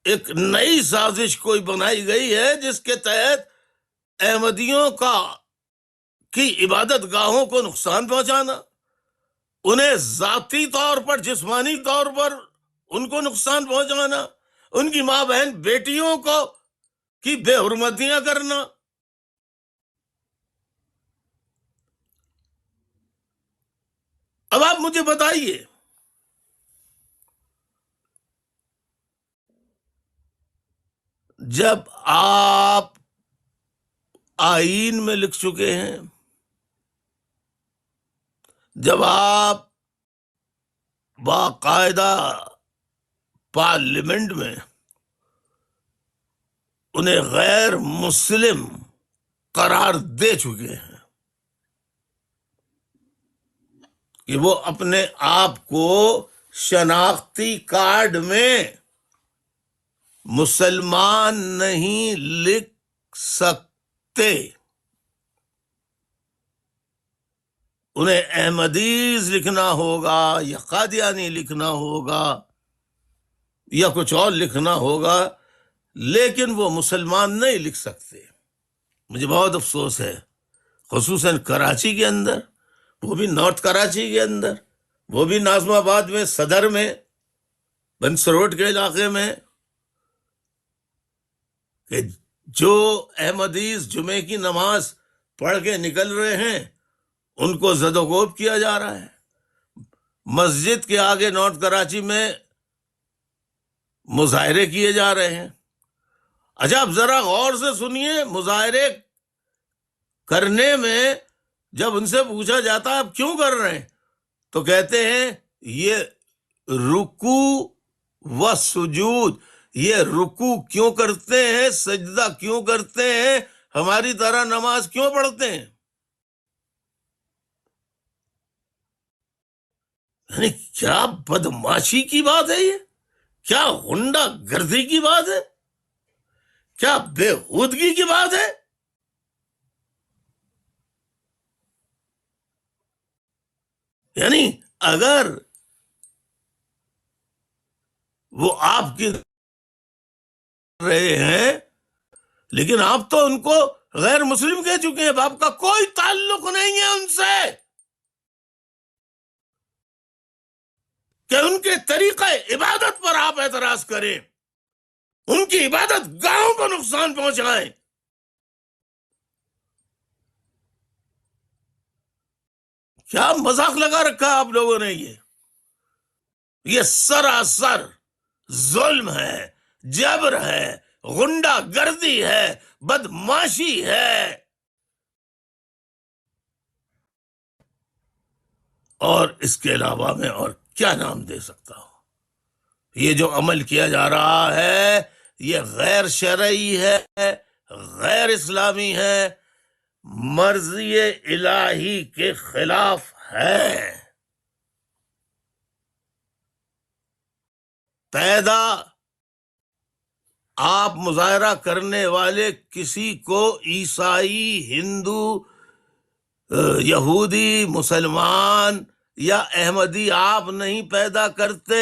ایک نئی سازش کوئی بنائی گئی ہے جس کے تحت احمدیوں کی عبادت گاہوں کو نقصان پہنچانا، انہیں ذاتی طور پر، جسمانی طور پر ان کو نقصان پہنچانا، ان کی ماں بہن بیٹیوں کی بے حرمتیاں کرنا۔ اب آپ مجھے بتائیے، جب آپ آئین میں لکھ چکے ہیں، جب آپ باقاعدہ پارلیمنٹ میں انہیں غیر مسلم قرار دے چکے ہیں کہ وہ اپنے آپ کو شناختی کارڈ میں مسلمان نہیں لکھ سکتے، انہیں احمدیز لکھنا ہوگا یا قادیانی لکھنا ہوگا یا کچھ اور لکھنا ہوگا، لیکن وہ مسلمان نہیں لکھ سکتے۔ مجھے بہت افسوس ہے، خصوصاً کراچی کے اندر، وہ بھی نارتھ کراچی کے اندر، وہ بھی ناظم آباد میں، صدر میں، بنسروڈ کے علاقے میں، کہ جو احمدیز جمعے کی نماز پڑھ کے نکل رہے ہیں ان کو زد و کوب کیا جا رہا ہے۔ مسجد کے آگے نارتھ کراچی میں مظاہرے کیے جا رہے ہیں۔ اچھا، آپ ذرا غور سے سنیے، مظاہرے کرنے میں جب ان سے پوچھا جاتا ہے آپ کیوں کر رہے ہیں، تو کہتے ہیں یہ رکوع و سجود، یہ رکوع کیوں کرتے ہیں، سجدہ کیوں کرتے ہیں، ہماری طرح نماز کیوں پڑھتے ہیں؟ یعنی کیا بدماشی کی بات ہے یہ، کیا غنڈہ گردی کی بات ہے، کیا بےہودگی کی بات ہے۔ یعنی اگر وہ آپ کی رہے ہیں لیکن آپ تو ان کو غیر مسلم کہہ چکے ہیں، آپ کا کوئی تعلق نہیں ہے ان سے کہ ان کے طریقہ عبادت پر آپ اعتراض کریں، ان کی عبادت گاہوں کو نقصان پہنچائیں۔ کیا مذاق لگا رکھا آپ لوگوں نے؟ یہ سراسر ظلم ہے، جبر ہے، غنڈہ گردی ہے، بدماشی ہے، اور اس کے علاوہ میں اور کیا نام دے سکتا ہوں۔ یہ جو عمل کیا جا رہا ہے یہ غیر شرعی ہے، غیر اسلامی ہے، مرضی الہی کے خلاف ہے۔ پیدا آپ مظاہرہ کرنے والے کسی کو عیسائی، ہندو، یہودی، مسلمان یا احمدی آپ نہیں پیدا کرتے،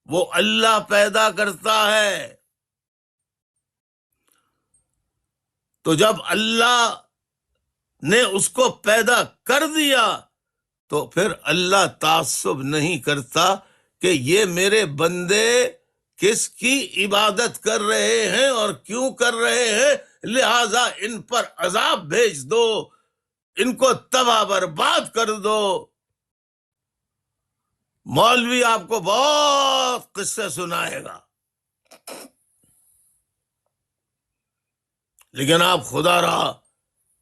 وہ اللہ پیدا کرتا ہے۔ تو جب اللہ نے اس کو پیدا کر دیا تو پھر اللہ تعصب نہیں کرتا کہ یہ میرے بندے کس کی عبادت کر رہے ہیں اور کیوں کر رہے ہیں، لہذا ان پر عذاب بھیج دو، ان کو تباہ برباد کر دو۔ مولوی آپ کو بہت قصے سنائے گا، لیکن آپ خدا را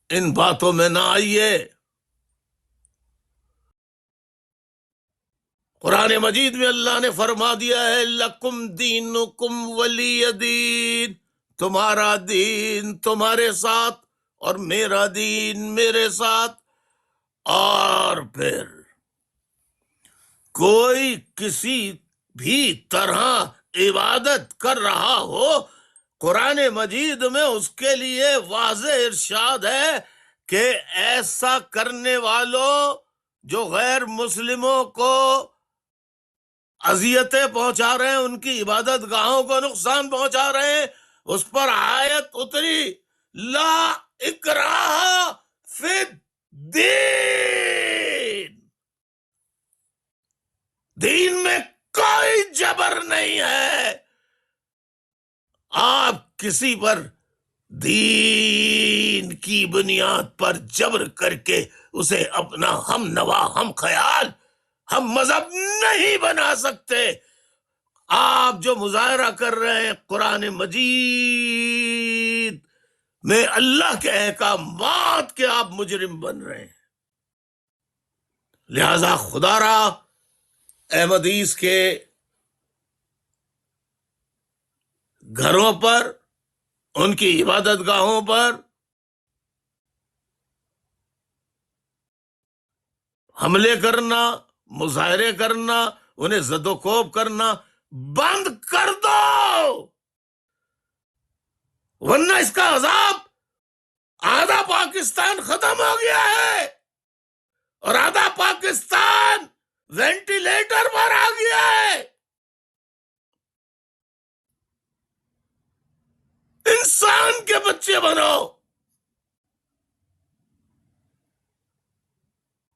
ان باتوں میں نہ آئیے۔ قرآن مجید میں اللہ نے فرما دیا ہے لکم دینکم ولی دین، تمہارا دین تمہارے ساتھ اور میرا دین میرے ساتھ۔ اور پھر کوئی کسی بھی طرح عبادت کر رہا ہو، قرآن مجید میں اس کے لیے واضح ارشاد ہے کہ ایسا کرنے والوں جو غیر مسلموں کو اذیتیں پہنچا رہے ہیں، ان کی عبادت گاہوں کو نقصان پہنچا رہے ہیں، اس پر آیت اتری لا اکراہ فی الدین، دین میں کوئی جبر نہیں ہے. آپ کسی پر دین کی بنیاد پر جبر کر کے اسے اپنا ہم نوا، ہم خیال، ہم مذہب نہیں بنا سکتے. آپ جو مظاہرہ کر رہے ہیں قرآن مجید میں اللہ کے احکامات کے، آپ مجرم بن رہے ہیں. لہذا خدا را احمدیز کے گھروں پر، ان کی عبادت گاہوں پر حملے کرنا، مظاہرے کرنا، انہیں زد و کوب کرنا بند کر دو، ورنہ اس کا عذاب آدھا پاکستان ختم ہو گیا ہے اور آدھا پاکستان وینٹیلیٹر پر آ گیا ہے. انسان کے بچے بنو،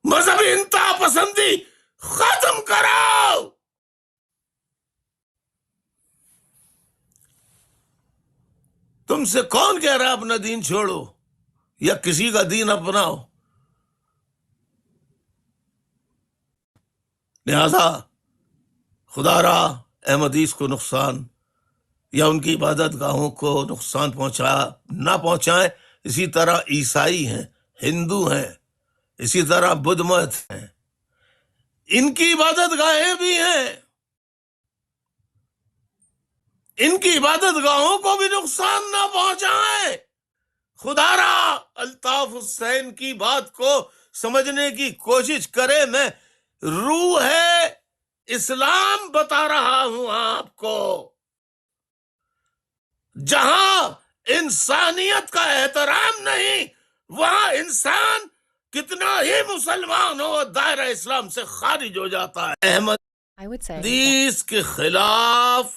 مذہبی انتہا پسندی ختم کرو. تم سے کون کہہ رہا ہے اپنا دین چھوڑو یا کسی کا دین اپناؤ؟ لہذا خدا را احمدیز کو نقصان یا ان کی عبادت گاہوں کو نقصان نہ پہنچائیں. اسی طرح عیسائی ہیں، ہندو ہیں، اسی طرح بدھ مت ہیں، ان کی عبادت گاہیں بھی ہیں، ان کی عبادت گاہوں کو بھی نقصان نہ پہنچائیں. خدا را الطاف حسین کی بات کو سمجھنے کی کوشش کرے. میں روح ہے اسلام بتا رہا ہوں آپ کو. جہاں انسانیت کا احترام نہیں، وہاں انسان کتنا ہی مسلمان ہو دائرہ اسلام سے خارج ہو جاتا ہے. احمد I would say حدیث کے خلاف